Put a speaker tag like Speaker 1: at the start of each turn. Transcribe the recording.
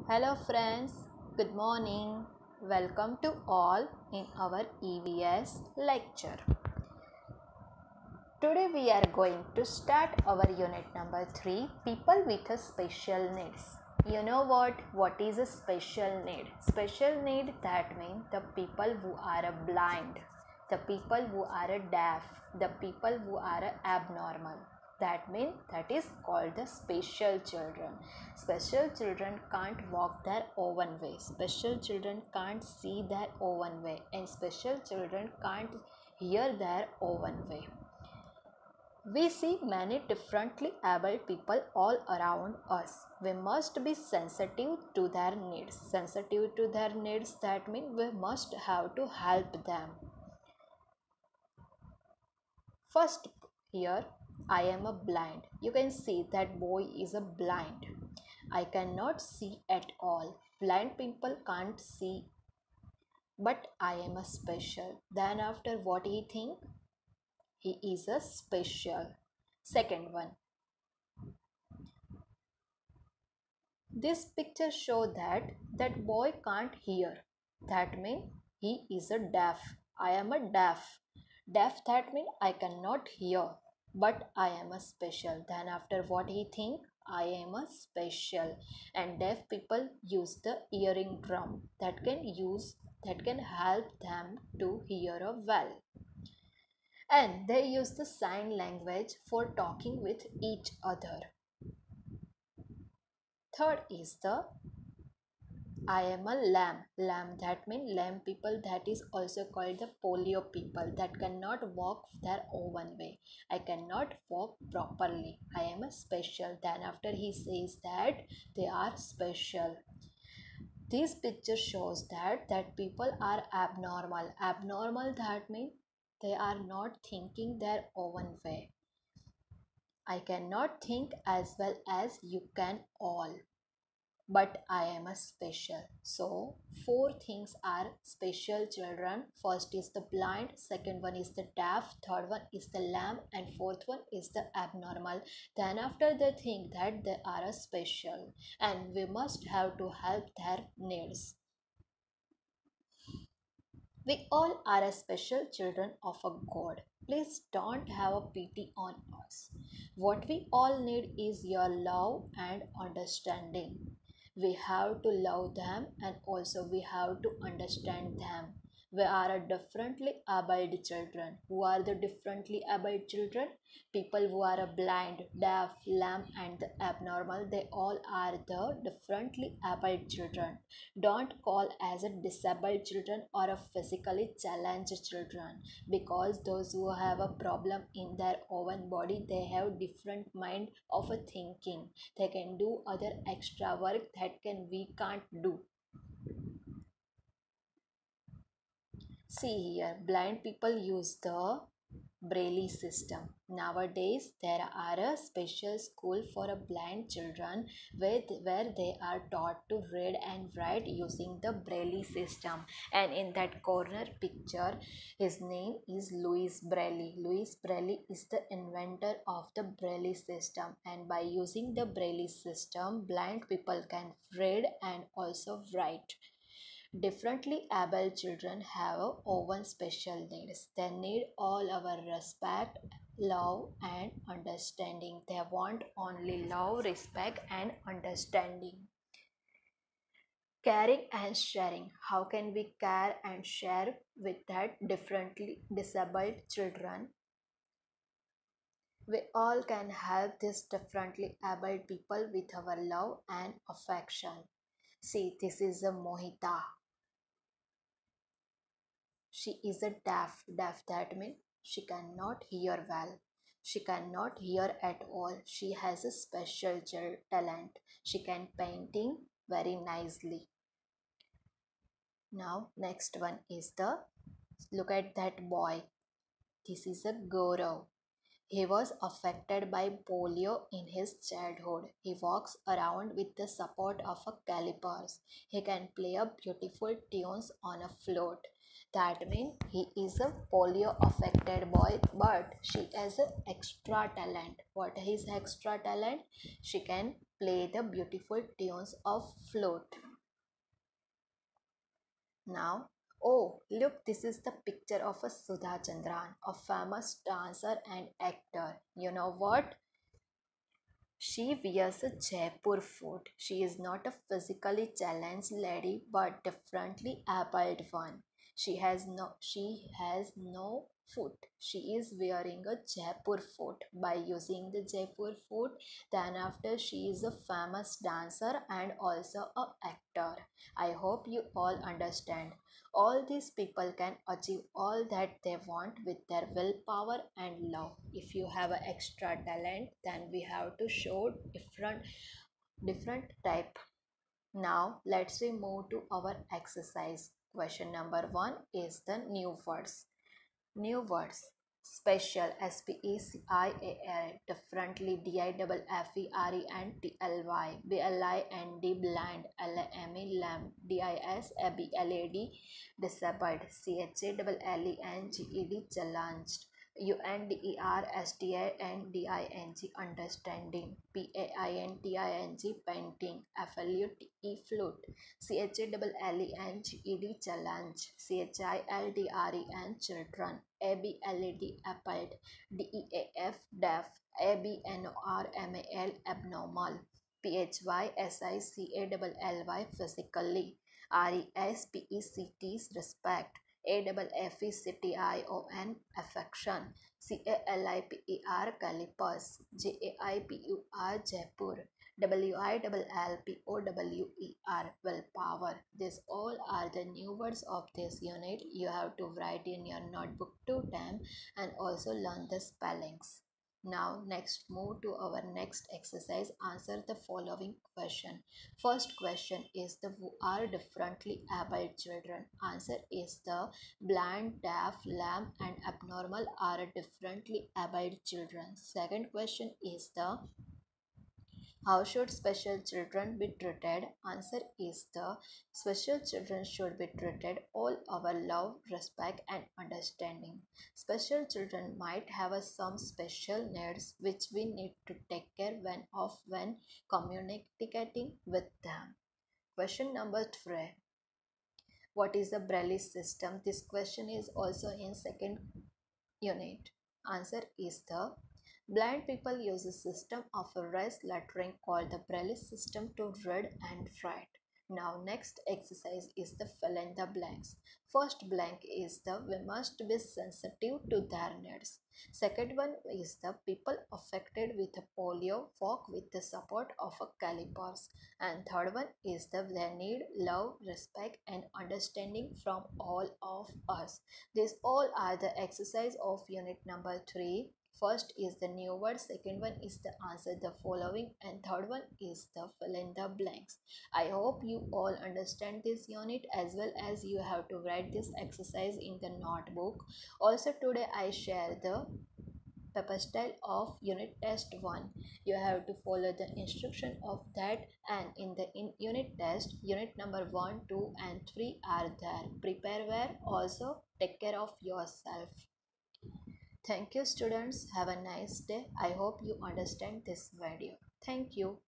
Speaker 1: Hello friends, good morning. Welcome to all in our EVS lecture. Today we are going to start our unit number 3, people with a special needs. You know what is a special need? Special need, that means the people who are blind, the people who are deaf, the people who are abnormal. That means that is called the special children. Special children can't walk their own way, special children can't see their own way, and special children can't hear their own way. We see many differently able people all around us. We must be sensitive to their needs. Sensitive to their needs, that means we must have to help them. First, here I am a blind. You can see that boy is a blind. I cannot see at all. Blind people can't see, but I am a special. Then after, what he think? He is a special. Second one, this picture show that boy can't hear. That means he is a deaf. I am a deaf. Deaf, that means I cannot hear, but I am a special. Then after, what he think? I am a special. And deaf people use the hearing drum that can help them to hear well. And they use the sign language for talking with each other. Third is the I am a lamb. Lamb, that means lamb people, that is also called the polio people that cannot walk their own way. I cannot walk properly. I am a special. Then after he says that they are special. This picture shows that people are abnormal. Abnormal, that means they are not thinking their own way. I cannot think as well as you can all, but I am a special. So, four things are special children. First is the blind, second one is the deaf, third one is the lamb, and fourth one is the abnormal. Then after they think that they are a special, and we must have to help their needs. We all are a special children of a God. Please don't have a pity on us. What we all need is your love and understanding. We have to love them and also we have to understand them. We are a differently abled children. Who are the differently abled children? People who are a blind, deaf, lame and the abnormal, they all are the differently abled children. Don't call as a disabled children or a physically challenged children, because those who have a problem in their own body, they have different mind of a thinking. They can do other extra work that can we can't do. See here, blind people use the Braille system. Nowadays, there are a special school for a blind children where they are taught to read and write using the Braille system. And in that corner picture, his name is Louis Braille. Louis Braille is the inventor of the Braille system. And by using the Braille system, blind people can read and also write. Differently able children have a own special needs. They need all our respect, love, and understanding. They want only love, respect, and understanding. Caring and sharing. How can we care and share with that differently disabled children? We all can help these differently able people with our love and affection. See, this is a Mohita. She is a deaf. Deaf, that means she cannot hear well. She cannot hear at all. She has a special talent. She can painting very nicely. Now next one is the, look at that boy. This is a Gaurav. He was affected by polio in his childhood. He walks around with the support of a calipers. He can play a beautiful tunes on a flute. That means he is a polio affected boy, but she has an extra talent. What is extra talent? She can Play the beautiful tunes of flute. Now, oh, look, this is the picture of a Sudha Chandran, a famous dancer and actor. You know what? She wears a Jaipur foot. She is not a physically challenged lady but differently abled one. She has no foot. She is wearing a Jaipur foot. By using the Jaipur foot, then after she is a famous dancer and also a actor. I hope you all understand. All these people can achieve all that they want with their willpower and love. If you have an extra talent, then we have to show different type. Now let's we move to our exercise. Question number 1 is the new words. New words. Special, special, differently, differently, blind, blind, lame, lamb, disabled, disabled, challenged, challenged, understanding, understanding, painting, painting, affiliate, flute, challenged, challenge, children, children, abled, appalled, deaf, abnormal, abnormal, physically, physically, respect, respect, affection, affection, calipers, jaipur, Jaipur, WILLPOWER, willpower. These all are the new words of this unit. You have to write in your notebook 2 times and also learn the spellings. Now next move to our next exercise. Answer the following question. First question is the who are differently abled children. Answer is the blind, deaf, lame and abnormal are differently abled children. Second question is the how should special children be treated? Answer is the special children should be treated all our love, respect and understanding. Special children might have some special needs which we need to take care when communicating with them. Question number 3. What is the Braille system? This question is also in second unit. Answer is the blind people use a system of a raised lettering called the Braille system to read and write. Now next exercise is the fill in the blanks. First blank is the we must be sensitive to their needs. Second one is the people affected with polio walk with the support of a calipers. And third one is the they need love, respect and understanding from all of us. These all are the exercise of unit number 3. First is the new word, second one is the answer the following and third one is the fill in the blanks. I hope you all understand this unit as well as you have to write this exercise in the notebook. Also today I share the paper style of unit test 1. You have to follow the instruction of that and in unit test unit number 1, 2 and 3 are there. Prepare well, also take care of yourself. Thank you students. Have a nice day. I hope you understand this video. Thank you.